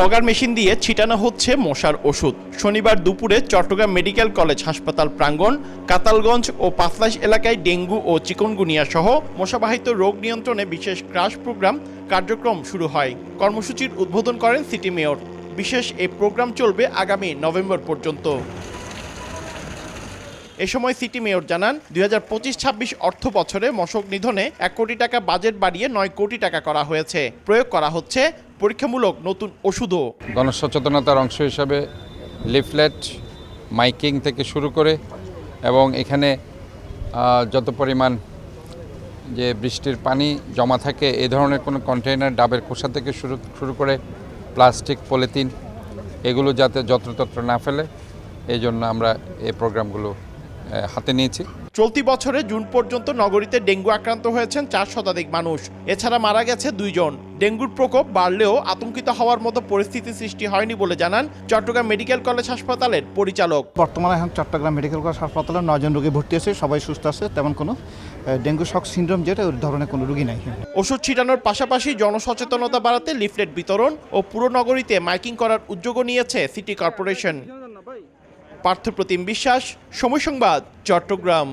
Fogger machine দিয়ে ছিটানো হচ্ছে মশার ওষুধ। শনিবার দুপুরে চট্টগ্রাম মেডিকেল কলেজ হাসপাতাল প্রাঙ্গণ, কাতালগঞ্জ ও পাঁচলাইশ এলাকায় ডেঙ্গু ও চিকুনগুনিয়া সহ মশাবাহিত রোগ নিয়ন্ত্রণে বিশেষ ক্রাশ প্রোগ্রাম কার্যক্রম শুরু হয়। কর্মসূচির উদ্বোধন করেন সিটি মেয়র। বিশেষ এই প্রোগ্রাম চলবে আগামী নভেম্বর পর্যন্ত। এ সময় সিটি মেয়র জানান, 2025-26 অর্থ বছরে মশক নিধনে 1 কোটি টাকা বাজেট বাড়িয়ে 9 কোটি টাকা করা হয়েছে। প্রয়োগ করা হচ্ছে পরীক্ষামূলক নতুন ওষুধও। গণসচেতনতার অংশ হিসাবে লিফলেট, মাইকিং থেকে শুরু করে এবং এখানে যত পরিমাণ যে বৃষ্টির পানি জমা থাকে এই ধরনের কোনো কন্টেইনার, ডাবের খোসা থেকে শুরু করে প্লাস্টিক, পলিথিন এগুলো যাতে যত্রতত্র না ফেলে এই জন্য আমরা এই প্রোগ্রামগুলো হাতে নিয়েছি। চলতি বছরে জুন পর্যন্ত নগরীতে ডেঙ্গু আক্রান্ত হয়েছেন 4 শতাধিক মানুষ। এছাড়া মারা গেছে 2 জন। ডেঙ্গুর প্রকোপ বাড়লেও আতঙ্কিত হওয়ার মতো পরিস্থিতি সৃষ্টি হয়নি বলে জানান চট্টগ্রাম মেডিকেল কলেজ হাসপাতালের পরিচালক। বর্তমানে এখন চট্টগ্রাম মেডিকেল কলেজ হাসপাতালে 9 জন রোগী ভর্তি আছে, সবাই সুস্থ আছে, তেমন কোনো ডেঙ্গু শক সিনড্রোম যেটা ওই ধরনের কোনো রোগী নাই। ওষুধ ছিটানোর পাশাপাশি জনসচেতনতা বাড়াতে লিফলেট বিতরণ ও পুরো নগরীতে মাইকিং করার উদ্যোগও নিয়েছে সিটি কর্পোরেশন। পার্থপ্রতিম বিশ্বাস, সময় সংবাদ, চট্টগ্রাম।